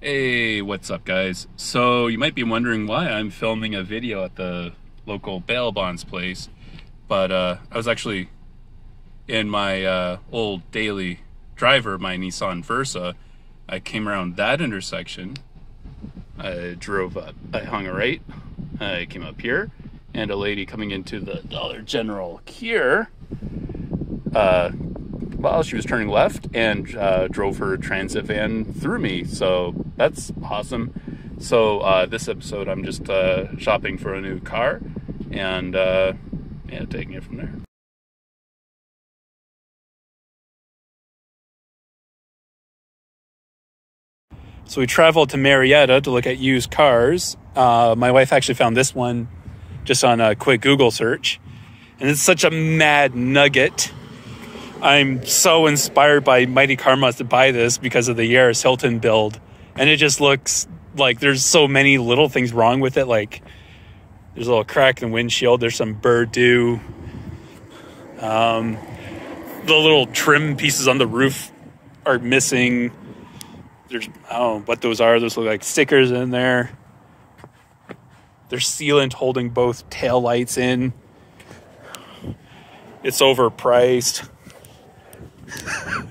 Hey, what's up guys? So you might be wondering why I'm filming a video at the local bail bonds place, but I was actually in my old daily driver, my Nissan Versa. I came around that intersection, I drove up, I hung a right, I came up here, and a lady coming into the Dollar General here, well, she was turning left and drove her transit van through me, so that's awesome. So this episode I'm just shopping for a new car and yeah, taking it from there. So we traveled to Marietta to look at used cars. My wife actually found this one just on a quick Google search, and it's such a mad nugget. I'm so inspired by Mighty Karmas to buy this because of the Yaris Hilton build. And it just looks like there's so many little things wrong with it. Like there's a little crack in the windshield. There's some bird dew. The little trim pieces on the roof are missing. There's, I don't know what those are. Those look like stickers in there. There's sealant holding both tail lights in. It's overpriced.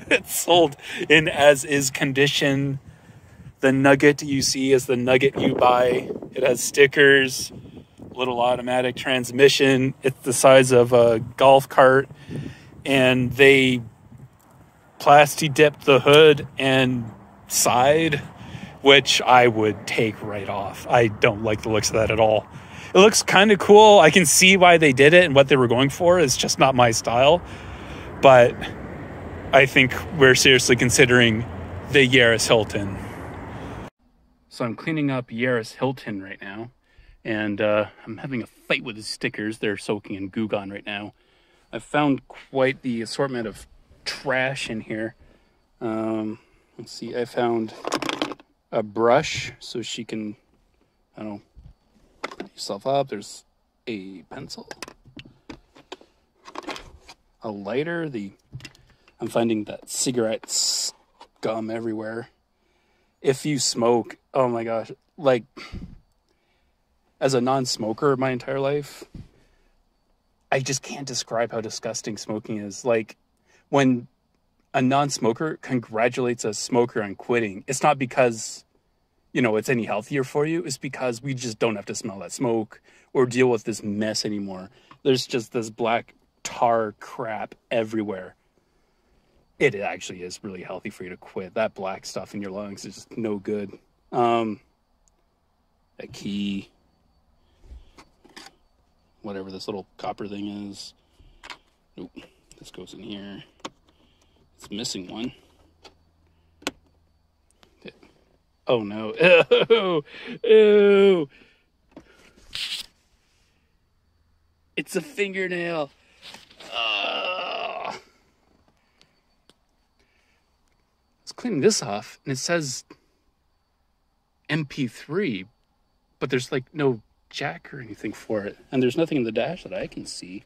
It's sold in as-is condition. The Nugget you see is the Nugget you buy. It has stickers, little automatic transmission. It's the size of a golf cart, and they plasti dipped the hood and side, which I would take right off. I don't like the looks of that at all. It looks kind of cool. I can see why they did it and what they were going for. It's just not my style, but I think we're seriously considering the Yaris Hilton. So I'm cleaning up Yaris Hilton right now, and I'm having a fight with the stickers. They're soaking in Goo Gone right now. I've found quite the assortment of trash in here. Let's see, I found a brush so she can, I don't know, put yourself up. There's a pencil, a lighter, I'm finding that cigarette scum everywhere. If you smoke, oh my gosh, like, as a non-smoker my entire life, I just can't describe how disgusting smoking is. Like, when a non-smoker congratulates a smoker on quitting, it's not because, you know, it's any healthier for you. It's because we just don't have to smell that smoke or deal with this mess anymore. There's just this black tar crap everywhere. It actually is really healthy for you to quit. That black stuff in your lungs is just no good. A key, whatever this little copper thing is. Nope, this goes in here. It's missing one. Oh no. Ew. Ew. It's a fingernail. Cleaning this off, and it says MP3, but there's like no jack or anything for it, and there's nothing in the dash that I can see.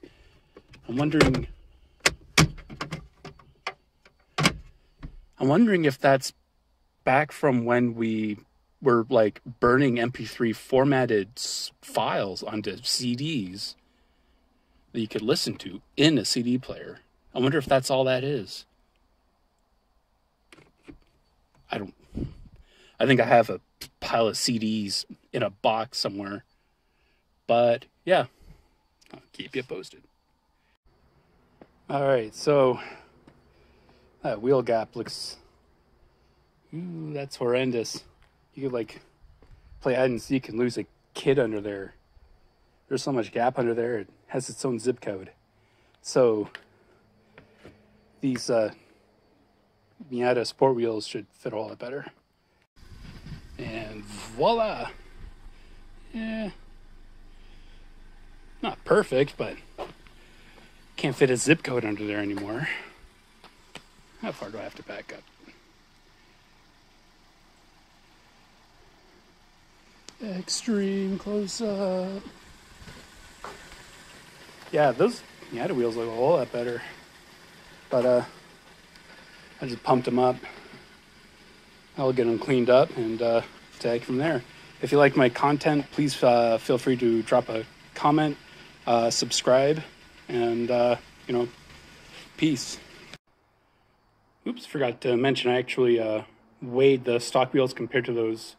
I'm wondering if that's back from when we were like burning MP3 formatted files onto CDs that you could listen to in a CD player. I wonder if that's all that is. I think I have a pile of CDs in a box somewhere. But yeah, I'll keep you posted. All right, so that wheel gap looks, ooh, that's horrendous. You could like play hide and seek and lose a kid under there. There's so much gap under there, it has its own zip code. So these Miata sport wheels should fit all that better. And voila. Yeah. Not perfect, but can't fit a zip code under there anymore. How far do I have to back up? Extreme close up. Yeah, those Miata wheels look a whole lot better. But I just pumped them up. I'll get them cleaned up and take from there. If you like my content, please feel free to drop a comment, subscribe, and peace. Oops, forgot to mention I actually weighed the stock wheels compared to those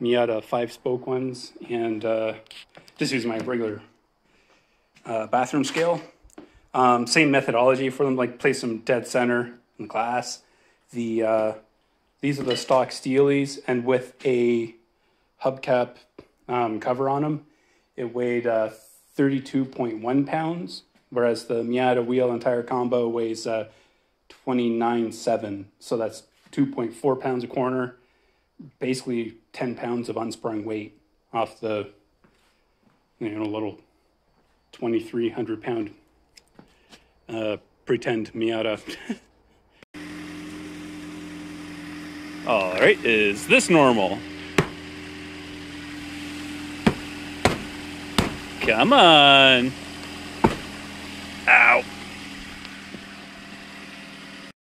Miata 5-spoke ones, and just using my regular bathroom scale. Same methodology for them, like place them dead center in the glass. These are the stock Steelies, and with a hubcap cover on them, it weighed 32.1 pounds, whereas the Miata wheel and tire combo weighs 29.7. So that's 2.4 pounds a corner, basically 10 pounds of unsprung weight off the little 2,300 pound pretend Miata. All right, is this normal? Come on. Ow.